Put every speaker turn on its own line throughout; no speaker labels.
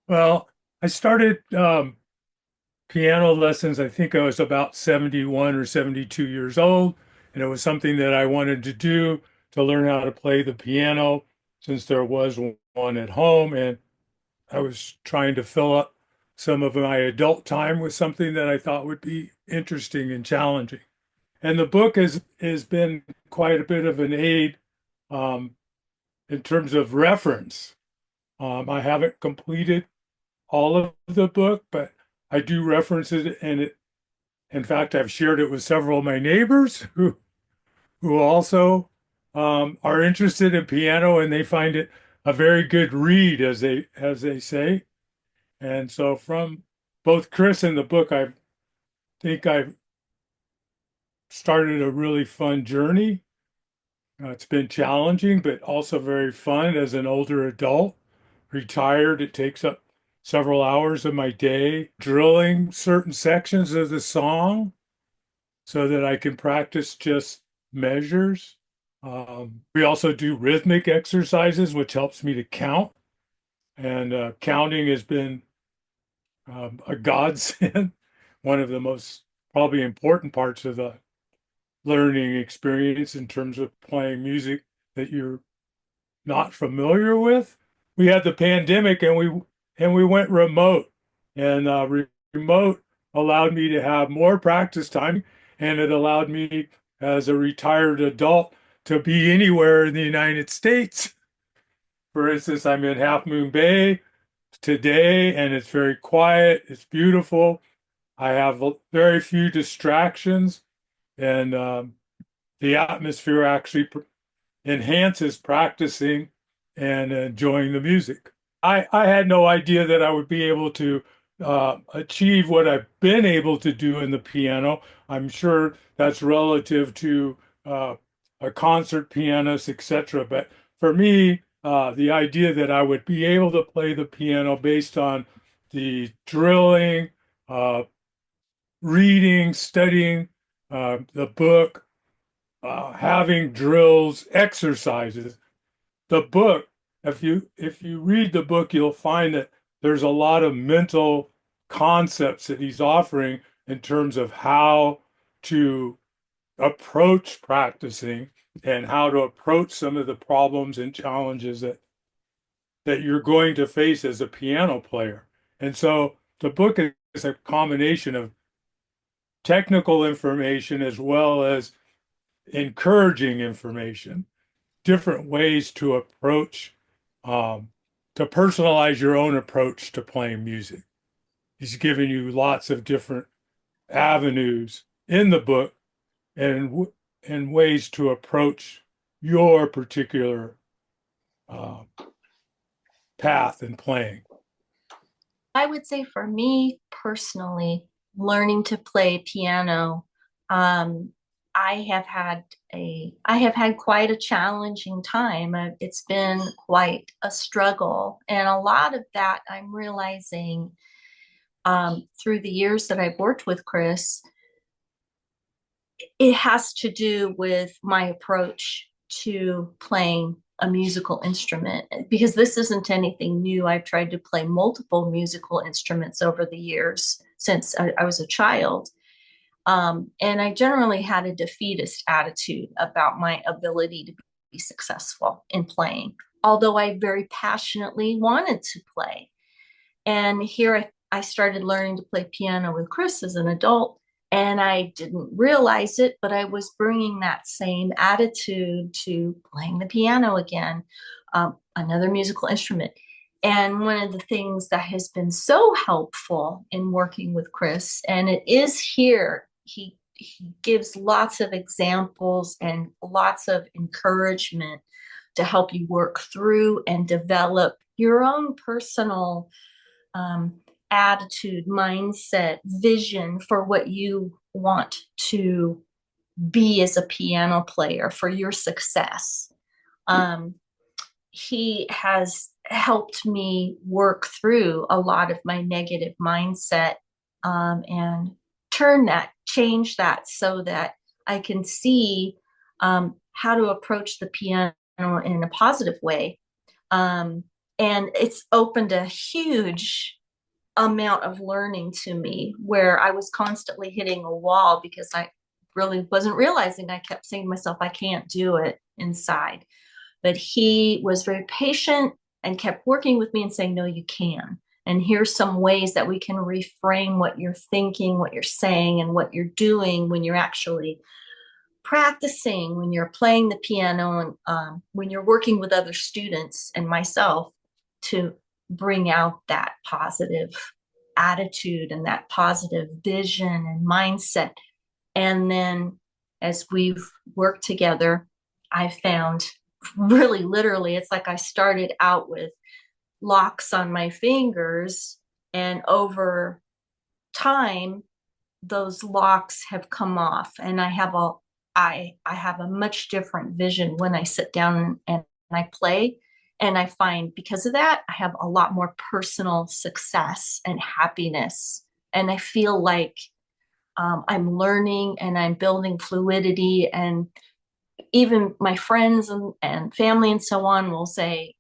Well, I started piano lessons. I think I was about 71 or 72 years old, and it was something that I wanted to do to learn how to play the piano since there was one at home, and I was trying to fill up some of my adult time with something that I thought would be interesting and challenging. And the book has been quite a bit of an aid um, in terms of reference. I haven't completed all of the book, but I do reference it, and in fact, I've shared it with several of my neighbors who also are interested in piano, and they find it a very good read, as they say. And so, from both Chris and the book, I think I've started a really fun journey. It's been challenging, but also very fun as an older adult. Retired, it takes up several hours of my day drilling certain sections of the song so that I can practice just measures. We also do rhythmic exercises, which helps me to count. And counting has been a godsend, one of the most probably important parts of the learning experience in terms of playing music that you're not familiar with. We had the pandemic, and we went remote, and remote allowed me to have more practice time, and it allowed me as a retired adult to be anywhere in the United States. For instance, I'm in Half Moon Bay today, and it's very quiet. It's beautiful. I have very few distractions, and the atmosphere actually enhances practicing and enjoying the music. I had no idea that I would be able to achieve what I've been able to do in the piano. I'm sure that's relative to a concert pianist, etc. But for me, the idea that I would be able to play the piano based on the drilling, uh, reading, studying the book, having drills, exercises. The book, if you read the book, you'll find that there's a lot of mental concepts that he's offering in terms of how to approach practicing and how to approach some of the problems and challenges that you're going to face as a piano player. And so the book is a combination of technical information as well as encouraging information, different ways to approach, um, to personalize your own approach to playing music. He's giving you lots of different avenues in the book and ways to approach your particular uh, path in playing.
I would say for me personally, learning to play piano, um, I have had quite a challenging time. It's been quite a struggle, and a lot of that I'm realizing through the years that I've worked with Chris. It has to do with my approach to playing a musical instrument because this isn't anything new. I've tried to play multiple musical instruments over the years since I was a child. And I generally had a defeatist attitude about my ability to be successful in playing, although I very passionately wanted to play. And here I started learning to play piano with Chris as an adult, and I didn't realize it, but I was bringing that same attitude to playing the piano again, another musical instrument. And one of the things that has been so helpful in working with Chris, and it is here, he gives lots of examples and lots of encouragement to help you work through and develop your own personal um, attitude, mindset, vision for what you want to be as a piano player for your success. Um, he has helped me work through a lot of my negative mindset and change that so that I can see how to approach the piano in a positive way. Um, And it's opened a huge amount of learning to me where I was constantly hitting a wall because I really wasn't realizing. I kept saying to myself, I can't do it inside. But he was very patient and kept working with me and saying, no, you can. And here's some ways that we can reframe what you're thinking, what you're saying, and what you're doing when you're actually practicing, when you're playing the piano, and when you're working with other students and myself to bring out that positive attitude and that positive vision and mindset. And then as we've worked together, I found really literally, it's like I started out with locks on my fingers, and over time, those locks have come off, and I have a much different vision when I sit down and I play. And I find because of that, I have a lot more personal success and happiness. And I feel like I'm learning and I'm building fluidity. And even my friends and family and so on will say,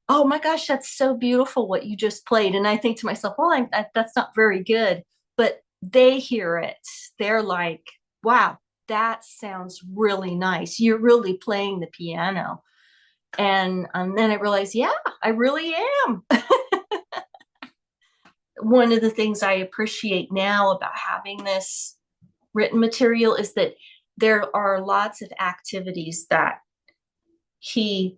oh my gosh, that's so beautiful what you just played. And I think to myself, well, that's not very good. But they hear it. They're like, wow, that sounds really nice. You're really playing the piano. And then I realized, yeah, I really am. One of the things I appreciate now about having this written material is that there are lots of activities that he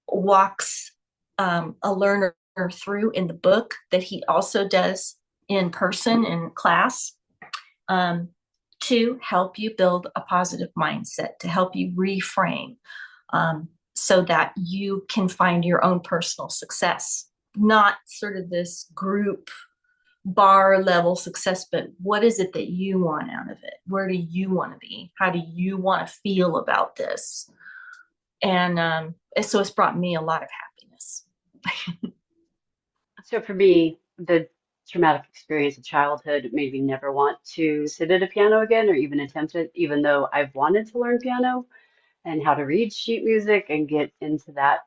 walks a learner through in the book that he also does in person in class, um, to help you build a positive mindset, to help you reframe, so that you can find your own personal success, not sort of this group bar level success, but what is it that you want out of it? Where do you want to be? How do you want to feel about this? And so it's brought me a lot of happiness.
So for me, the traumatic experience of childhood made me never want to sit at a piano again or even attempt it, even though I've wanted to learn piano and how to read sheet music and get into that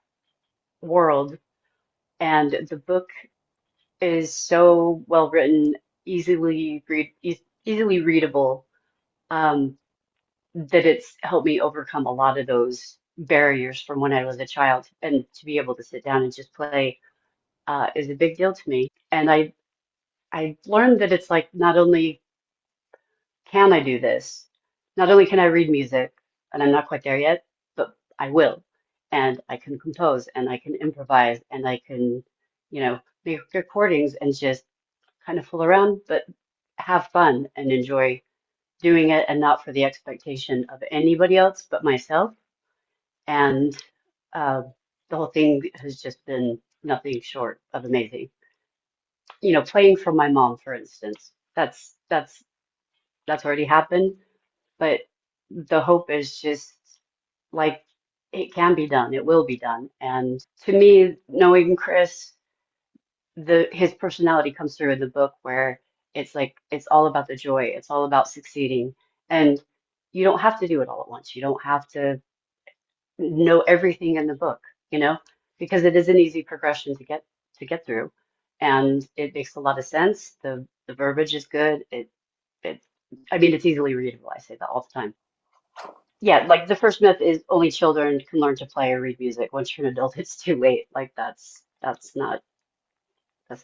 world. And the book is so well written, easily readable, that it's helped me overcome a lot of those barriers from when I was a child. And to be able to sit down and just play is a big deal to me. And I learned that it's like not only can I do this, not only can I read music, and I'm not quite there yet, but I will. And I can compose and I can improvise and I can, make recordings and just kind of fool around, but have fun and enjoy doing it and not for the expectation of anybody else but myself. And uh, the whole thing has just been nothing short of amazing. Playing for my mom, for instance, that's already happened, but the hope is just like it can be done, it will be done. And to me, knowing Chris, the his personality comes through in the book where it's like it's all about the joy, it's all about succeeding. And you don't have to do it all at once. You don't have to know everything in the book, you know, because it is an easy progression to get through. And it makes a lot of sense. The verbiage is good. It I mean it's easily readable. I say that all the time. Yeah, like the first myth is only children can learn to play or read music. Once you're an adult, it's too late. Like that's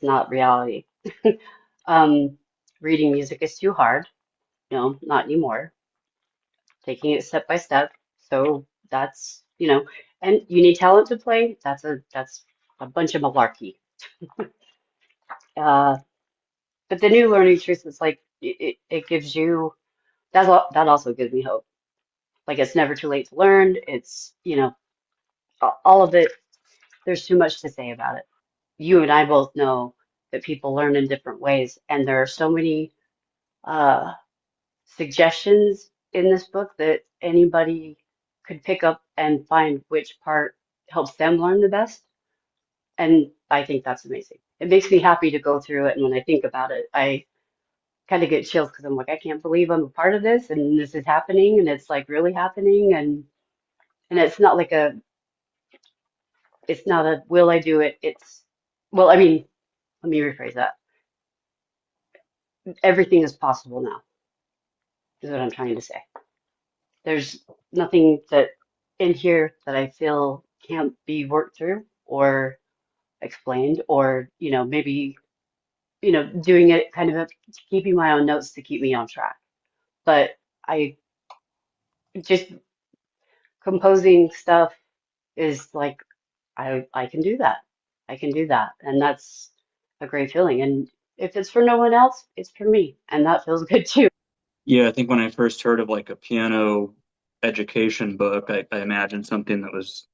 not reality. Um, Reading music is too hard. No, not anymore. Taking it step by step. So and you need talent to play. That's a bunch of malarkey. Uh, but the new learning truth is like it gives you that also gives me hope. Like it's never too late to learn. It's all of it. There's too much to say about it. You and I both know that people learn in different ways, and there are so many uh, suggestions in this book that anybody could pick up and find which part helps them learn the best. And I think that's amazing. It makes me happy to go through it, and when I think about it, I kind of get chills because I'm like, I can't believe I'm a part of this, and this is happening, and it's like really happening, and it's not like It's not a will I do it? It's, well, I mean, let me rephrase that. Everything is possible now, is what I'm trying to say. There's nothing that in here that I feel can't be worked through or explained, or, maybe, doing it kind of keeping my own notes to keep me on track. But I just composing stuff is like, I can do that. I can do that. And that's a great feeling. And if it's for no one else, it's for me. And that feels good too.
Yeah, I think when I first heard of like a piano education book, I imagined something that was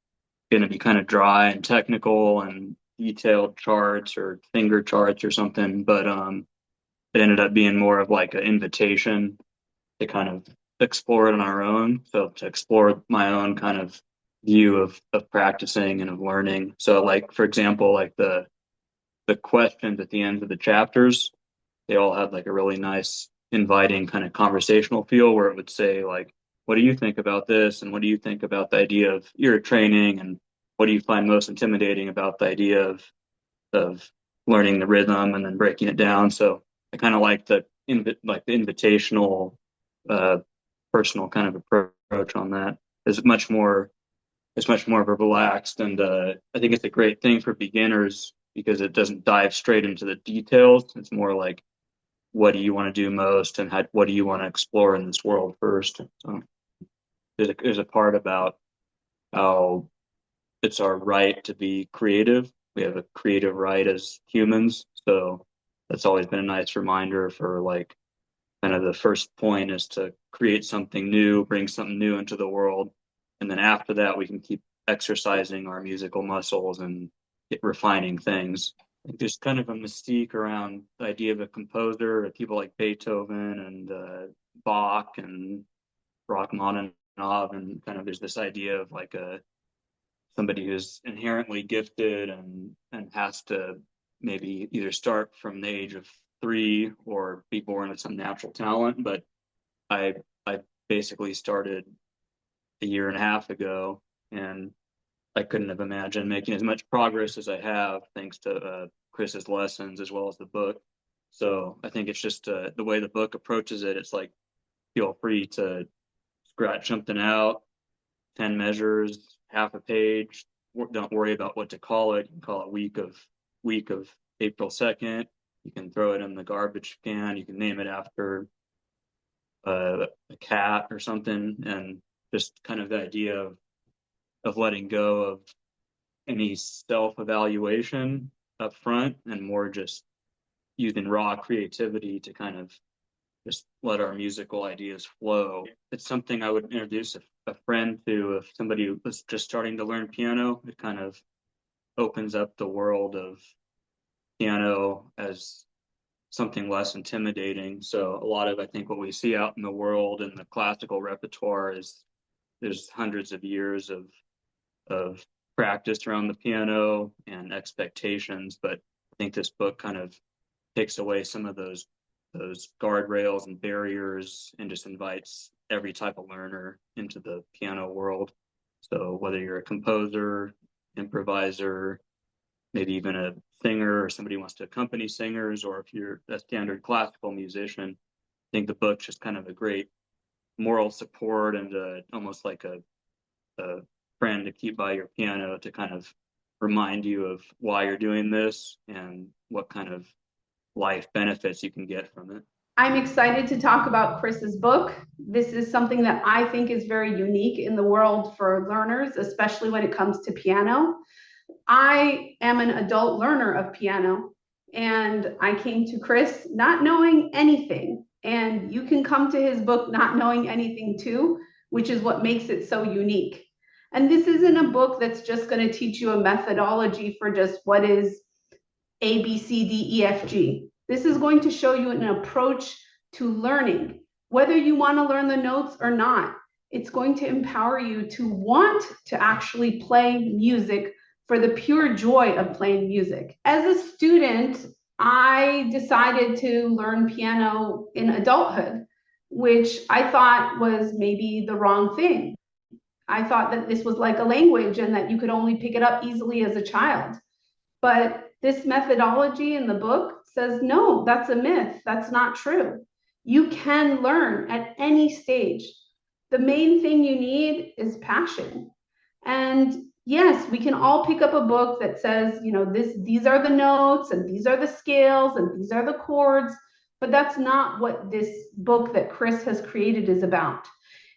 going to be kind of dry and technical and detailed charts or finger charts or something. But it ended up being more of like an invitation to kind of explore it on our own. So to explore my own kind of view of practicing and of learning. So like for example, like the questions at the end of the chapters, they all had like a really nice inviting kind of conversational feel where it would say like, what do you think about this? And what do you think about the idea of ear training? And what do you find most intimidating about the idea of learning the rhythm and then breaking it down? So I kind of like the invitational uh, personal kind of approach on that. Is much more it's much more of a relaxed, and I think it's a great thing for beginners because it doesn't dive straight into the details. It's more like what do you want to do most, and what do you want to explore in this world first. So there's a part about how it's our right to be creative. We have a creative right as humans, so that's always been a nice reminder for like kind of the first point is to create something new, bring something new into the world. And then after that, we can keep exercising our musical muscles and refining things. There's kind of a mystique around the idea of a composer, people like Beethoven and Bach and Rachmaninoff, and kind of there's this idea of like somebody who's inherently gifted and has to maybe either start from the age of 3 or be born with some natural talent. But I I basically started a year and a half ago, and I couldn't have imagined making as much progress as I have thanks to Chris's lessons as well as the book. So I think it's just the way the book approaches it. It's like feel free to scratch something out, 10 measures, half a page. Don't worry about what to call it. You can call it week of April 2nd. You can throw it in the garbage can. You can name it after a cat or something. And just kind of the idea of letting go of any self-evaluation up front and more just using raw creativity to kind of just let our musical ideas flow. It's something I would introduce a friend to if somebody was just starting to learn piano. It kind of opens up the world of piano as something less intimidating. So a lot of I think what we see out in the world in the classical repertoire is there's hundreds of years of practice around the piano and expectations, but I think this book kind of takes away some of those guardrails and barriers and just invites every type of learner into the piano world. So whether you're a composer, improviser, maybe even a singer or somebody who wants to accompany singers, or if you're a standard classical musician, I think the book's just kind of a great moral support and almost like a friend to keep by your piano to kind of remind you of why you're doing this and what kind of life benefits you can get from it.
I'm excited to talk about Chris's book. This is something that I think is very unique in the world for learners, especially when it comes to piano. I am an adult learner of piano, and I came to Chris not knowing anything. And you can come to his book not knowing anything too, which is what makes it so unique. And this isn't a book that's just going to teach you a methodology for just what is A, B, C, D, E, F, G. This is going to show you an approach to learning, whether you want to learn the notes or not. It's going to empower you to want to actually play music for the pure joy of playing music. As a student, I decided to learn piano in adulthood, which I thought was maybe the wrong thing. I thought that this was like a language and that you could only pick it up easily as a child. But this methodology in the book says, no, that's a myth. That's not true. You can learn at any stage. The main thing you need is passion. And yes, we can all pick up a book that says, these are the notes and these are the scales and these are the chords, but that's not what this book that Chris has created is about.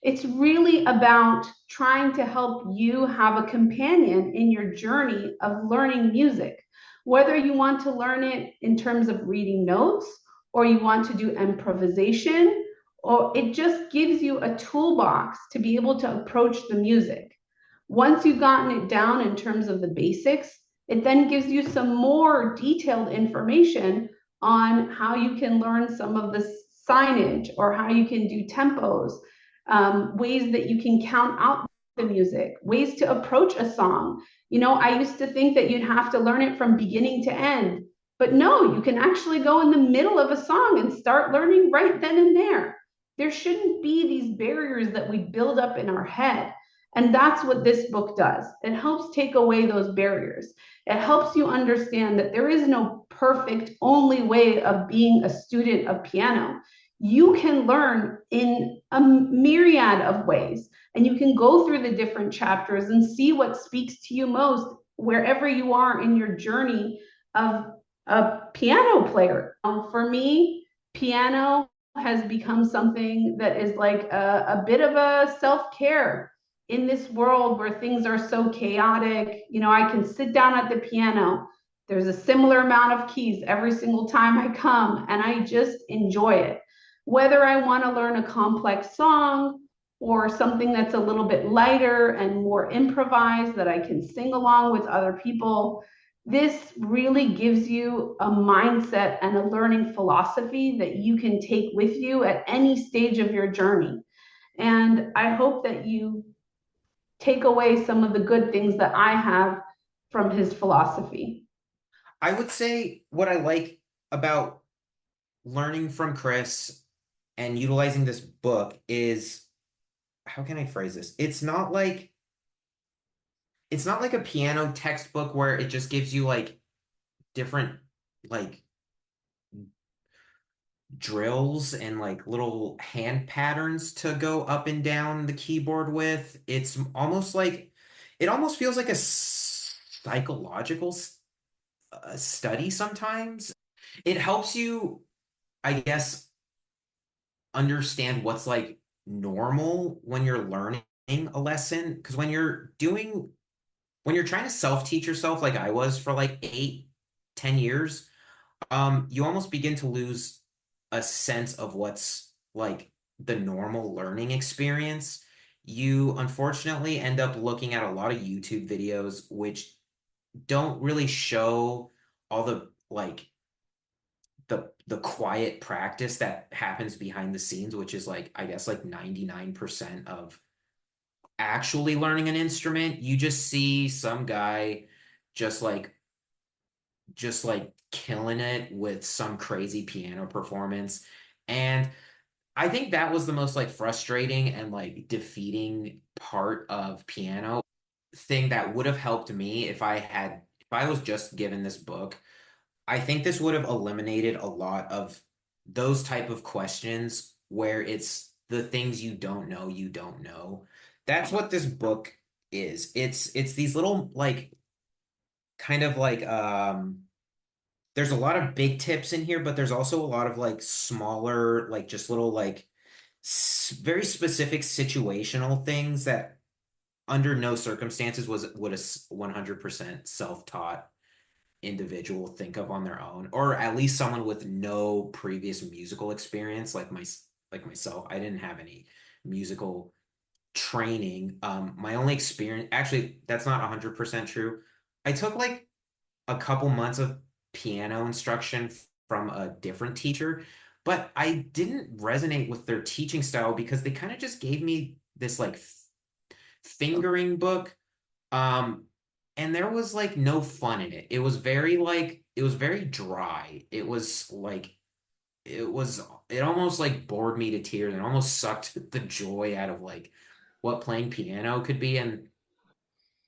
It's really about trying to help you have a companion in your journey of learning music, whether you want to learn it in terms of reading notes or you want to do improvisation, or it just gives you a toolbox to be able to approach the music. Once you've gotten it down in terms of the basics, it then gives you some more detailed information on how you can learn some of the signage or how you can do tempos, ways that you can count out the music, ways to approach a song. I used to think that you'd have to learn it from beginning to end, but no, you can actually go in the middle of a song and start learning right then and there. There shouldn't be these barriers that we build up in our head. And that's what this book does. It helps take away those barriers. It helps you understand that there is no perfect only way of being a student of piano. You can learn in a myriad of ways, and you can go through the different chapters and see what speaks to you most wherever you are in your journey of a piano player. For me, piano has become something that is like a bit of a self-care in this world where things are so chaotic. I can sit down at the piano. There's a similar amount of keys every single time I come, and I just enjoy it. Whether I want to learn a complex song or something that's a little bit lighter and more improvised that I can sing along with other people, this really gives you a mindset and a learning philosophy that you can take with you at any stage of your journey. And I hope that you take away some of the good things that I have from his philosophy.
I would say what I like about learning from Chris and utilizing this book is, how can I phrase this? It's not like a piano textbook where it just gives you like different like drills and like little hand patterns to go up and down the keyboard with. It's almost like it almost feels like a psychological study sometimes. It helps you, I guess, understand what's like normal when you're learning a lesson. Because when you're trying to self-teach yourself, like I was for like 8, 10 years, you almost begin to lose a sense of what's like the normal learning experience. You unfortunately end up looking at a lot of YouTube videos which don't really show all the like the quiet practice that happens behind the scenes, which is like I guess like 99% of actually learning an instrument. You just see some guy just like just like killing it with some crazy piano performance. And I think that was the most like frustrating and like defeating part of piano thing that would have helped me if I was just given this book. I think this would have eliminated a lot of those type of questions where it's the things you don't know. That's what this book is. It's these little like kind of like there's a lot of big tips in here, but there's also a lot of like smaller like just little like very specific situational things that under no circumstances would a 100% self-taught individual think of on their own, or at least someone with no previous musical experience like myself. I didn't have any musical training. My only experience, actually, that's not 100% true. I took like a couple months of piano instruction from a different teacher, but I didn't resonate with their teaching style because they kind of just gave me this like fingering book. Um, and there was like no fun in it. It was very dry. It almost like bored me to tears and almost sucked the joy out of like what playing piano could be. And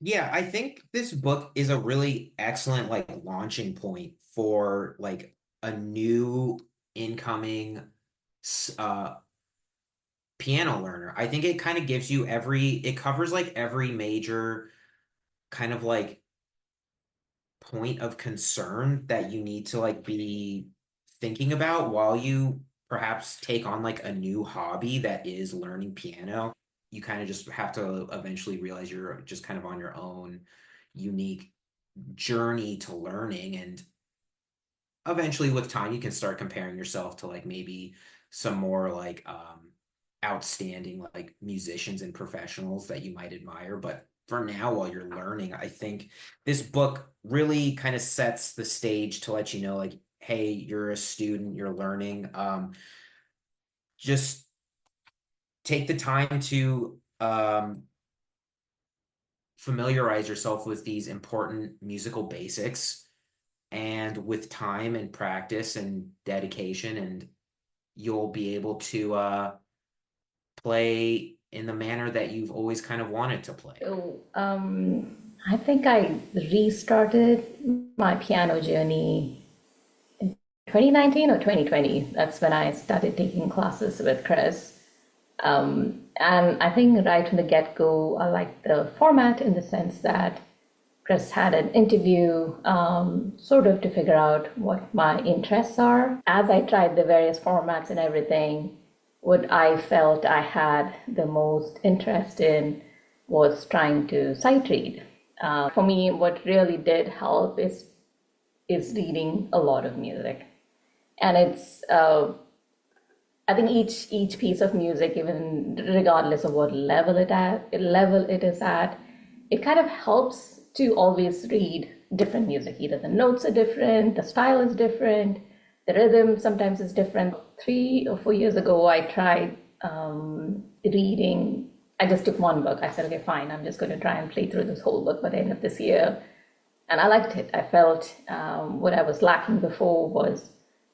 yeah, I think this book is a really excellent like launching point for like a new incoming uh piano learner. I think it kind of gives you it covers like every major kind of like point of concern that you need to like be thinking about while you perhaps take on like a new hobby that is learning piano. You kind of just have to eventually realize you're just kind of on your own unique journey to learning, and eventually with time you can start comparing yourself to like maybe some more like outstanding like musicians and professionals that you might admire. But for now, while you're learning, I think this book really kind of sets the stage to let you know like, hey, you're a student, you're learning. Just take the time to familiarize yourself with these important musical basics, and with time and practice and dedication, and you'll be able to play in the manner that you've always kind of wanted to play.
So, I think I restarted my piano journey in 2019 or 2020. That's when I started taking classes with Chris. And I think right from the get-go, I liked the format in the sense that Chris had an interview, sort of to figure out what my interests are. As I tried the various formats and everything, what I felt I had the most interest in was trying to sight read. For me, what really did help is reading a lot of music, and it's I think each piece of music, even regardless of what level it is at, it kind of helps to always read different music. Either the notes are different, the style is different, the rhythm sometimes is different. 3 or 4 years ago, I tried reading. I just took one book. I said, okay, fine, I'm just going to try and play through this whole book by the end of this year. And I liked it. I felt what I was lacking before was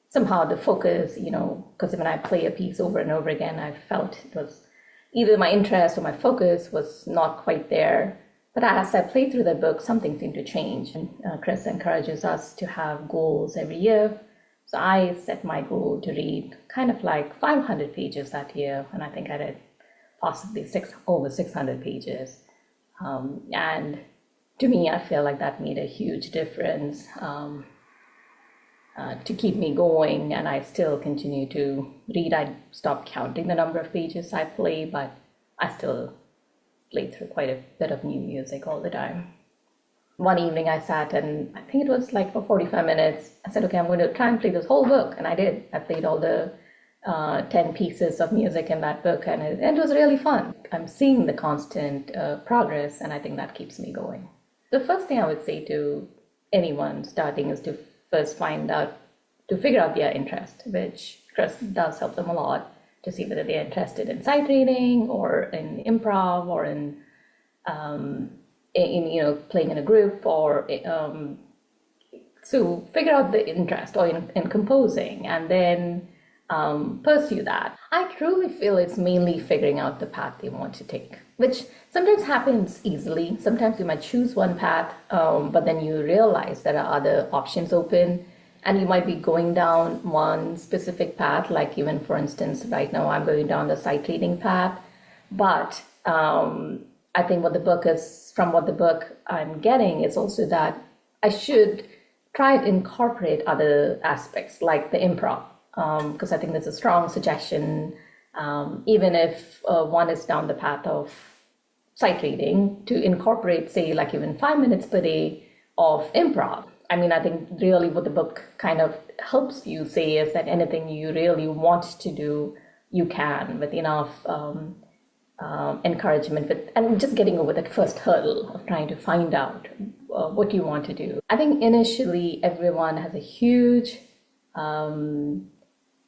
somehow the focus, because when I play a piece over and over again, I felt it was either my interest or my focus was not quite there. But as I played through the book, something seemed to change. And Chris encourages us to have goals every year. So I set my goal to read kind of like 500 pages that year, and I think I read possibly over 600 pages. And to me, I feel like that made a huge difference to keep me going, and I still continue to read. I stopped counting the number of pages I play, but I still play through quite a bit of new music all the time. One evening I sat, and I think it was like for 45 minutes, I said, okay, I'm going to try and play this whole book. And I did. I played all the 10 pieces of music in that book, and it was really fun. I'm seeing the constant progress, and I think that keeps me going. The first thing I would say to anyone starting is to first figure out their interest, which Chris does help them a lot to see whether they're interested in sight reading or in improv or in playing in a group, or so figure out the interest, or in composing, and then pursue that. I truly feel it's mainly figuring out the path they want to take, which sometimes happens easily. Sometimes you might choose one path, but then you realize there are other options open, and you might be going down one specific path. Like even for instance, right now I'm going down the sight reading path, but I think what the book I'm getting is also that I should try and incorporate other aspects like the improv, because I think there's a strong suggestion, even if one is down the path of sight reading, to incorporate, say, like even 5 minutes per day of improv. I mean, I think really what the book kind of helps you say is that anything you really want to do, you can, with enough encouragement, and just getting over that first hurdle of trying to find out what you want to do. I think initially everyone has a huge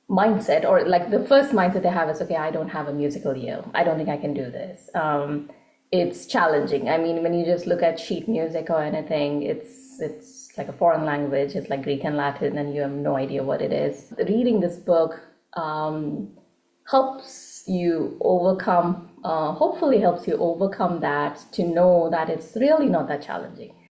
mindset, or like the first mindset they have is, okay, I don't have a musical ear. I don't think I can do this. It's challenging. I mean, when you just look at sheet music or anything, it's like a foreign language. It's like Greek and Latin, and you have no idea what it is. Reading this book helps you overcome hopefully helps you overcome that to know that it's really not that challenging.